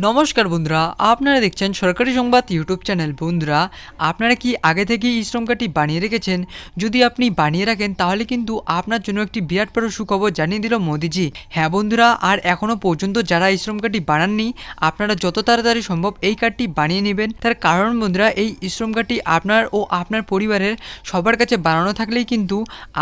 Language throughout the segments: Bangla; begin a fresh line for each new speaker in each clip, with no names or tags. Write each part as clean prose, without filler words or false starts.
নমস্কার বন্ধুরা, আপনারা দেখছেন সরকারি সংবাদ ইউটিউব চ্যানেল। বন্ধুরা, আপনারা কি আগে থেকেই ই শ্রম কার্ডটি বানিয়ে রেখেছেন? যদি আপনি বানিয়ে রাখেন তাহলে কিন্তু আপনার জন্য একটি বিরাট বড় সুখবর জানিয়ে দিল মোদিজি। হ্যাঁ বন্ধুরা, আর এখনও পর্যন্ত যারা ই শ্রম কার্ডটি বানাননি, আপনারা যত তাড়াতাড়ি সম্ভব এই কার্ডটি বানিয়ে নেবেন। তার কারণ বন্ধুরা, এই ই শ্রম কার্ডটি আপনার ও আপনার পরিবারের সবার কাছে বানানো থাকলেই কিন্তু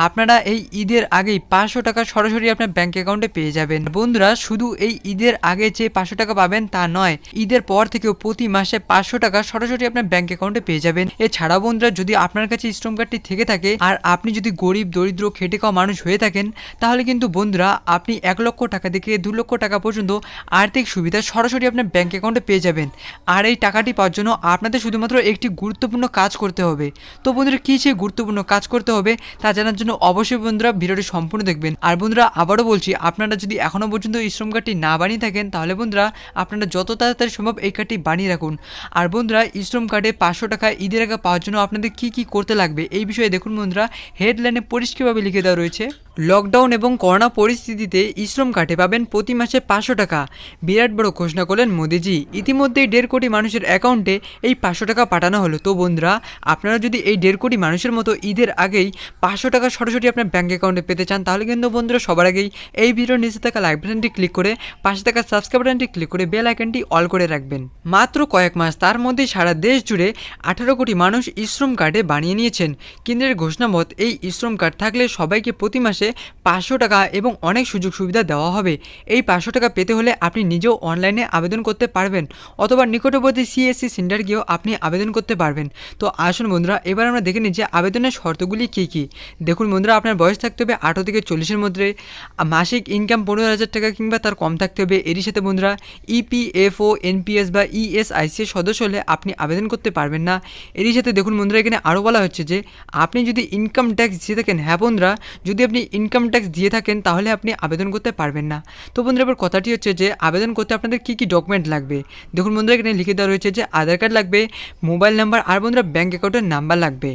আপনারা এই ঈদের আগেই 500 টাকা সরাসরি আপনার ব্যাঙ্ক অ্যাকাউন্টে পেয়ে যাবেন। বন্ধুরা, শুধু এই ঈদের আগে যে 500 টাকা পাবেন তা নয়, ঈদের পর থেকেও প্রতি মাসে 500 টাকা সরাসরি আপনার ব্যাংক অ্যাকাউন্টে পেয়ে যাবেন। এছাড়াও বন্ধুরা, যদি আপনার কাছে শ্রম কার্ডটি থেকে থাকে আর আপনি যদি গরিব দরিদ্র খেটে খাওয়া মানুষ হয়ে থাকেন, তাহলে কিন্তু বন্ধুরা আপনি 1 লক্ষ টাকা থেকে 2 লক্ষ টাকা পর্যন্ত আর্থিক সুবিধা সরাসরি আপনার ব্যাংক অ্যাকাউন্টে পেয়ে যাবেন। আর এই টাকাটি পাওয়ার জন্য আপনাদের শুধুমাত্র একটি গুরুত্বপূর্ণ কাজ করতে হবে। তো বন্ধুরা, কী সেই গুরুত্বপূর্ণ কাজ করতে হবে তা জানার জন্য অবশ্যই বন্ধুরা ভিডিওটি সম্পূর্ণ দেখবেন। আর বন্ধুরা, আবারও বলছি, আপনারা যদি এখনও পর্যন্ত শ্রম কার্ডটি না বানিয়ে থাকেন, তাহলে বন্ধুরা আপনারা যত তাড়াতাড়ি সম্ভব এই কার্ডটি বানিয়ে রাখুন। আর বন্ধুরা, ই শ্রম কার্ডে 500 টাকা ঈদের আগে পাওয়ার জন্য আপনাদের কি কি করতে লাগবে এই বিষয়ে দেখুন বন্ধুরা, হেডলাইনে পরিষ্কারভাবে লিখে দেওয়া রয়েছে। লকডাউন এবং করোনা পরিস্থিতিতে ই শ্রম কার্ডে পাবেন প্রতি মাসে 500 টাকা। বিরাট বড় ঘোষণা করলেন মোদিজি। ইতিমধ্যেই 1.5 কোটি মানুষের অ্যাকাউন্টে এই 500 টাকা পাঠানো হলো। তো বন্ধুরা, আপনারা যদি এই 1.5 কোটি মানুষের মতো ঈদের আগেই 500 টাকা সরাসরি আপনার ব্যাঙ্ক অ্যাকাউন্টে পেতে চান, তাহলে কিন্তু বন্ধুরা সবার আগেই এই ভিডিওর নিচে থাকা লাইক বাটনটি ক্লিক করে পাশে থাকা সাবস্ক্রাইব বাটনটি ক্লিক করে বেল আইকনটি অল করে রাখবেন। মাত্র কয়েক মাস, তার মধ্যে সারা দেশ জুড়ে 18 কোটি মানুষ ই শ্রম কার্ডে বানিয়ে নিয়েছেন। কেন্দ্রের ঘোষণা মত এই ই শ্রম কার্ড থাকলে সবাইকে প্রতি মাসে 500 টাকা এবং অনেক সুযোগ সুবিধা দেওয়া হবে। এই 500 টাকা পেতে হলে আপনি নিজেও অনলাইনে আবেদন করতে পারবেন, অথবা নিকটবর্তী সিএসসি সেন্টার গিয়েও আপনি আবেদন করতে পারবেন। তো আসুন বন্ধুরা, এবার আমরা দেখে নিই যে আবেদনের শর্তগুলি কী কী। দেখুন বন্ধুরা, আপনার বয়স থাকতে হবে 18 থেকে 40-এর মধ্যে, মাসিক ইনকাম 15,000 টাকা কিংবা তার কম থাকতে হবে। এরই সাথে বন্ধুরা, ইপিএফও, এনপিএস বা ইএসআইসি সদস্য হলে আপনি আবেদন করতে পারবেন না। এরই সাথে দেখুন বন্ধুরা, এখানে আরও বলা হচ্ছে যে আপনি যদি ইনকাম ট্যাক্স দিয়ে থাকেন, হ্যাঁ বন্ধুরা, যদি আপনি ইনকাম ট্যাক্স দিয়ে থাকেন তাহলে আপনি আবেদন করতে পারবেন না। তো বন্ধুরা, এবার কথাটি হচ্ছে যে আবেদন করতে আপনাদের কী কী ডকুমেন্ট লাগবে। দেখুন বন্ধুরা, এখানে লিখে দেওয়া রয়েছে যে আধার কার্ড লাগবে, মোবাইল নাম্বার আর বন্ধুরা ব্যাঙ্ক অ্যাকাউন্টের নাম্বার লাগবে।